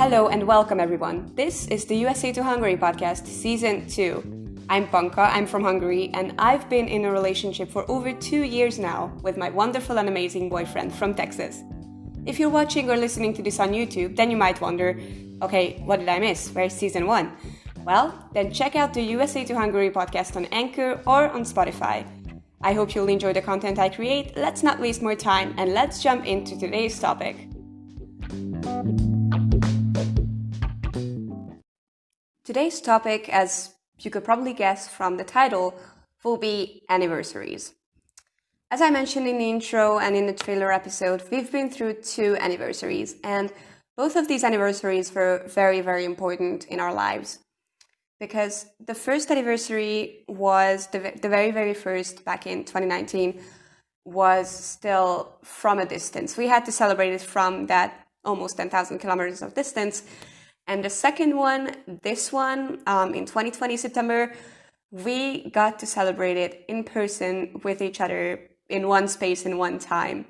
Hello and welcome everyone. This is the USA to Hungary podcast, season 2. I'm Panka, I'm from Hungary, and I've been in a relationship for over 2 years now with my wonderful and amazing boyfriend from Texas. If you're watching or listening to this on YouTube, then you might wonder, okay, what did I miss? Where's season 1? Well, then check out the USA to Hungary podcast on Anchor or on Spotify. I hope you'll enjoy the content I create. Let's not waste more time and let's jump into today's topic. Today's topic, as you could probably guess from the title, will be anniversaries. As I mentioned in the intro and in the trailer episode, we've been through 2 anniversaries, and both of these anniversaries were very, very important in our lives. Because the first anniversary was the very, very first back in 2019 was still from a distance. We had to celebrate it from that almost 10,000 kilometers of distance. And the second one, this one, in 2020 September, we got to celebrate it in person with each other in one space in one time.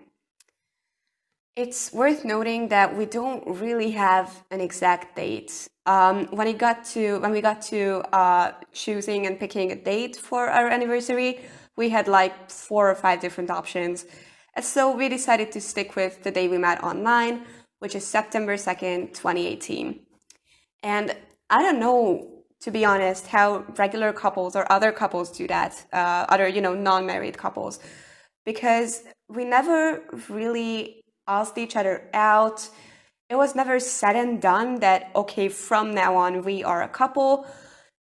It's worth noting that we don't really have an exact date. When we got to choosing and picking a date for our anniversary, we had like 4 or 5 different options. And so we decided to stick with the day we met online, which is September 2nd, 2018. And I don't know, to be honest, how regular couples or other couples do that, non-married couples, because we never really asked each other out. It was never said and done that, okay, from now on we are a couple.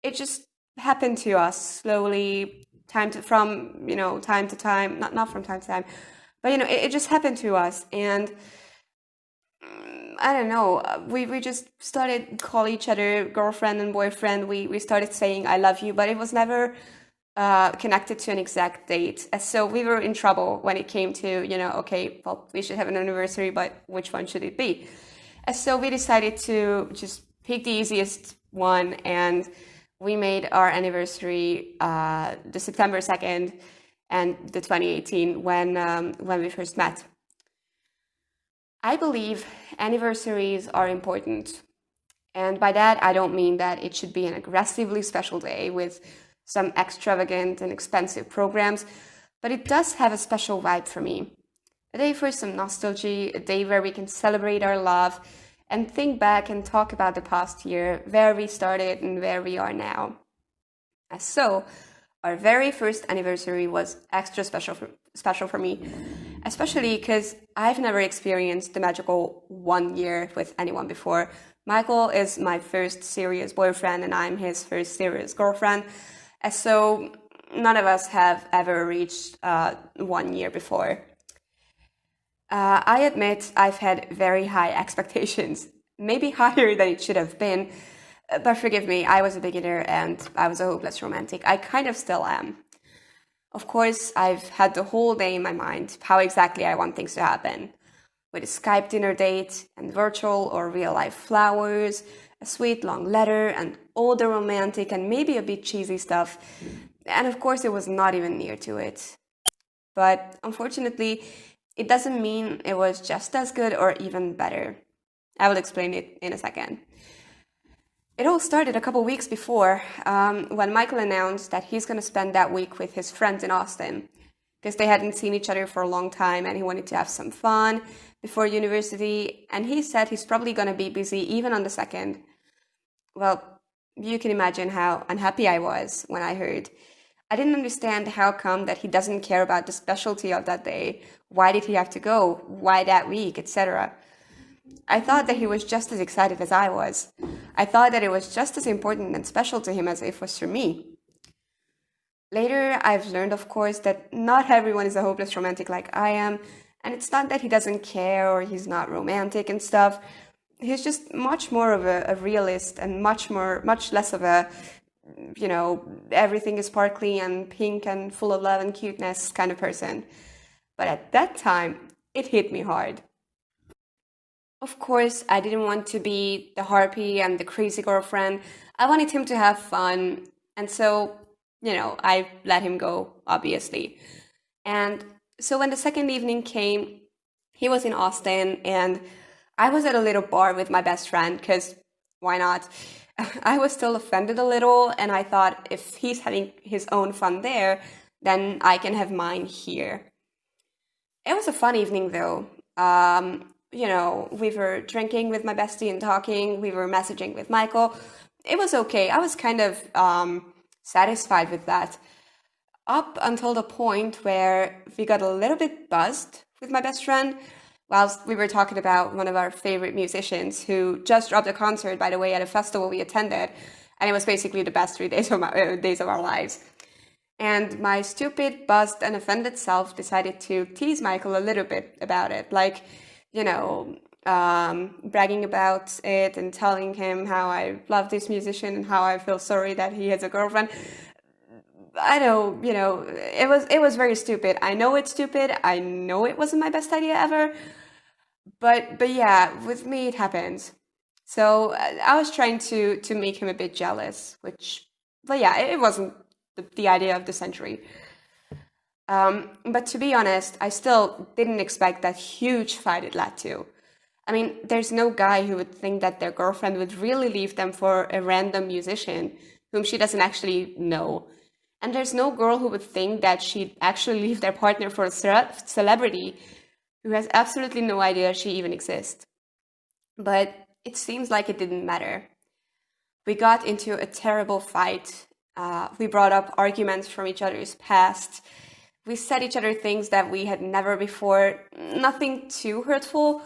It just happened to us slowly, time to time, not from time to time, but it just happened to us. And I don't know, we just started call each other girlfriend and boyfriend. We started saying I love you, but it was never connected to an exact date. So we were in trouble when it came to, okay, well, we should have an anniversary, but which one should it be? So we decided to just pick the easiest one, and we made our anniversary the September 2nd and the 2018 when we first met. I believe anniversaries are important. And by that, I don't mean that it should be an aggressively special day with some extravagant and expensive programs, but it does have a special vibe for me. A day for some nostalgia, a day where we can celebrate our love and think back and talk about the past year, where we started and where we are now. So, our very first anniversary was extra special for me, especially because I've never experienced the magical 1 year with anyone before. Michael is my first serious boyfriend and I'm his first serious girlfriend. So none of us have ever reached 1 year before. I admit I've had very high expectations, maybe higher than it should have been. But forgive me, I was a beginner and I was a hopeless romantic. I kind of still am. Of course, I've had the whole day in my mind how exactly I want things to happen. With a Skype dinner date and virtual or real-life flowers, a sweet long letter and all the romantic and maybe a bit cheesy stuff. And of course, it was not even near to it. But unfortunately, it doesn't mean it was just as good or even better. I will explain it in a second. It all started a couple weeks before when Michael announced that he's going to spend that week with his friends in Austin because they hadn't seen each other for a long time and he wanted to have some fun before university. And he said he's probably going to be busy even on the 2nd. Well, you can imagine how unhappy I was when I heard. I didn't understand how come that he doesn't care about the specialty of that day. Why did he have to go? Why that week, etc. I thought that he was just as excited as I was. I thought that it was just as important and special to him as it was for me. Later, I've learned, of course, that not everyone is a hopeless romantic like I am, and it's not that he doesn't care or he's not romantic and stuff. He's just much more of a realist and much less of a, everything is sparkly and pink and full of love and cuteness kind of person. But at that time, it hit me hard. Of course, I didn't want to be the harpy and the crazy girlfriend. I wanted him to have fun. And so, I let him go, obviously. And so when the second evening came, he was in Austin and I was at a little bar with my best friend because why not? I was still offended a little, and I thought if he's having his own fun there, then I can have mine here. It was a fun evening though. We were drinking with my bestie and talking, we were messaging with Michael. It was okay. I was kind of satisfied with that up until the point where we got a little bit buzzed with my best friend whilst we were talking about one of our favorite musicians who just dropped a concert, by the way, at a festival we attended. And it was basically the best 3 days of days of our lives. And my stupid, buzzed, and offended self decided to tease Michael a little bit about it. Like, bragging about it and telling him how I love this musician and how I feel sorry that he has a girlfriend. I know, it was very stupid. I know it's stupid. I know it wasn't my best idea ever. But yeah, with me it happens. So I was trying to make him a bit jealous, but yeah, it wasn't the idea of the century. But to be honest, I still didn't expect that huge fight it led to. I mean, there's no guy who would think that their girlfriend would really leave them for a random musician whom she doesn't actually know. And there's no girl who would think that she'd actually leave their partner for a celebrity who has absolutely no idea she even exists. But it seems like it didn't matter. We got into a terrible fight. We brought up arguments from each other's past. We said each other things that we had never before. Nothing too hurtful,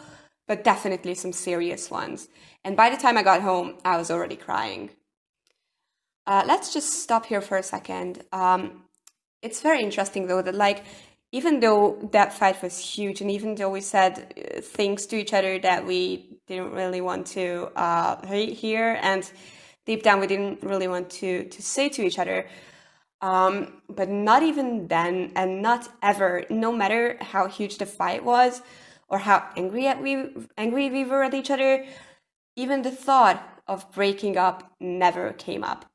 but definitely some serious ones. And by the time I got home, I was already crying. Let's just stop here for a second. It's very interesting though that even though that fight was huge and even though we said things to each other that we didn't really want to hear and deep down we didn't really want to say to each other, but not even then and not ever, no matter how huge the fight was or how angry we were at each other, even the thought of breaking up never came up.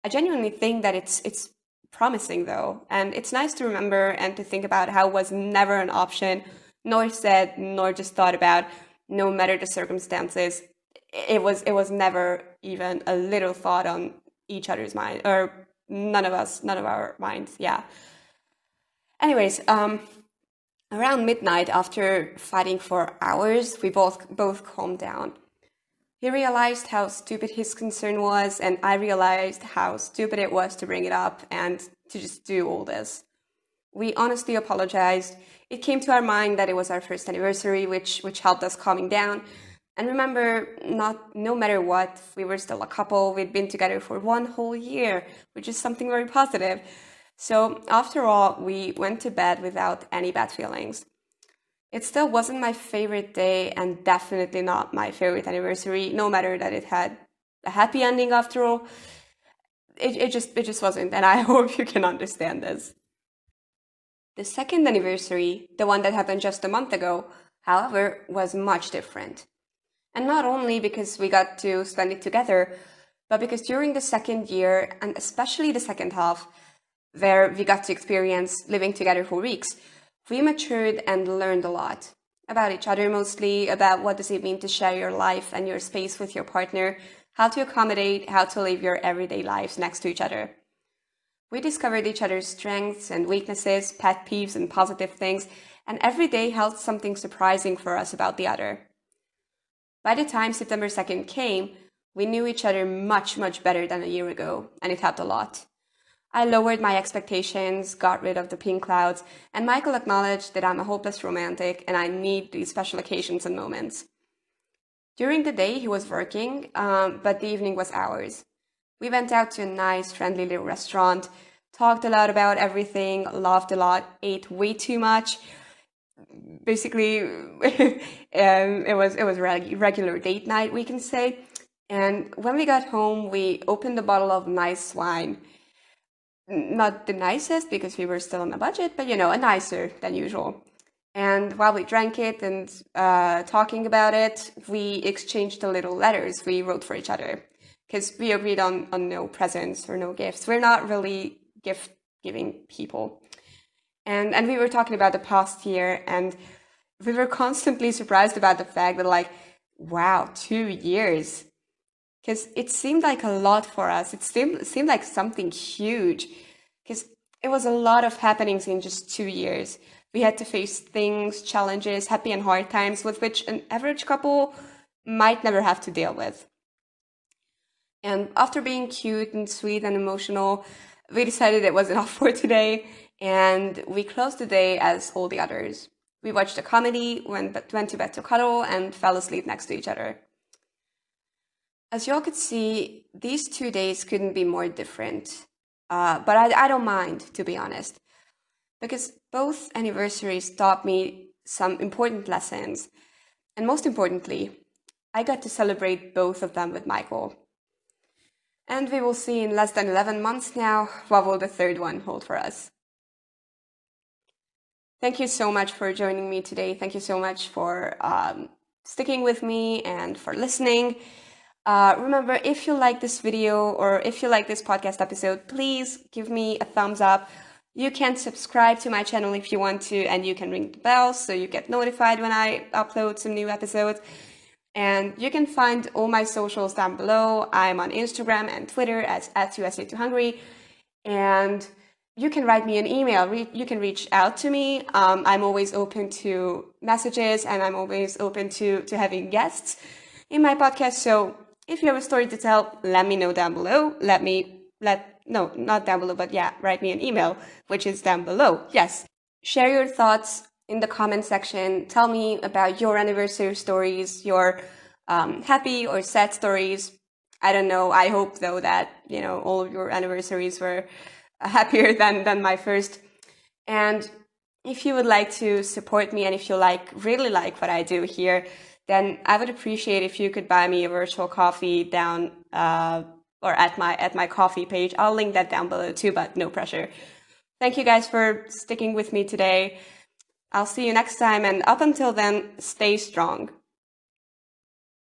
I genuinely think that it's promising though, and it's nice to remember and to think about how it was never an option, nor said, nor just thought about, no matter the circumstances. It was never even a little thought on each other's mind, or none of our minds. Yeah. Anyways, around midnight, after fighting for hours, we both calmed down. He realized how stupid his concern was, and I realized how stupid it was to bring it up and to just do all this. We honestly apologized. It came to our mind that it was our first anniversary, which helped us calming down. And remember, no matter what, we were still a couple. We'd been together for 1 whole year, which is something very positive. So after all, we went to bed without any bad feelings. It still wasn't my favorite day and definitely not my favorite anniversary, no matter that it had a happy ending after all. It just wasn't, and I hope you can understand this. The second anniversary, the one that happened just a month ago, however, was much different. And not only because we got to spend it together, but because during the second year, and especially the second half, where we got to experience living together for weeks, we matured and learned a lot about each other, mostly about what does it mean to share your life and your space with your partner, how to accommodate, how to live your everyday lives next to each other. We discovered each other's strengths and weaknesses, pet peeves and positive things, and every day held something surprising for us about the other. By the time September 2nd came, we knew each other much, much better than a year ago, and it helped a lot. I lowered my expectations, got rid of the pink clouds, and Michael acknowledged that I'm a hopeless romantic and I need these special occasions and moments. During the day, he was working, but the evening was ours. We went out to a nice, friendly little restaurant, talked a lot about everything, laughed a lot, ate way too much. Basically, it was regular date night, we can say. And when we got home, we opened a bottle of nice wine. Not the nicest because we were still on a budget, but a nicer than usual. And while we drank it and talking about it, we exchanged the little letters we wrote for each other because we agreed on no presents or no gifts. We're not really gift giving people. And we were talking about the past year, and we were constantly surprised about the fact that, like, wow, 2 years. Because it seemed like a lot for us. It seemed like something huge. Because it was a lot of happenings in just 2 years. We had to face things, challenges, happy and hard times with which an average couple might never have to deal with. And after being cute and sweet and emotional, we decided it was enough for today, and we closed the day as all the others. We watched a comedy, went to bed to cuddle, and fell asleep next to each other. As y'all could see, these 2 days couldn't be more different. But I don't mind, to be honest, because both anniversaries taught me some important lessons. And most importantly, I got to celebrate both of them with Michael. And we will see in less than 11 months now what will the third one hold for us. Thank you so much for joining me today. Thank you so much for sticking with me and for listening. Remember, if you like this video or if you like this podcast episode, please give me a thumbs up. You can subscribe to my channel if you want to, and you can ring the bell so you get notified when I upload some new episodes. And you can find all my socials down below. I'm on Instagram and Twitter as @usatohungary. And you can write me an email. You can reach out to me. I'm always open to messages, and I'm always open to having guests in my podcast. So if you have a story to tell, let me know down below. No, not down below, but yeah, write me an email, which is down below. Yes. Share your thoughts in the comment section. Tell me about your anniversary stories, your happy or sad stories. I don't know. I hope, though, that, all of your anniversaries were happier than my first. And if you would like to support me, and if you really like what I do here, then I would appreciate if you could buy me a virtual coffee down or at my coffee page. I'll link that down below too, but no pressure. Thank you guys for sticking with me today. I'll see you next time, and up until then, stay strong.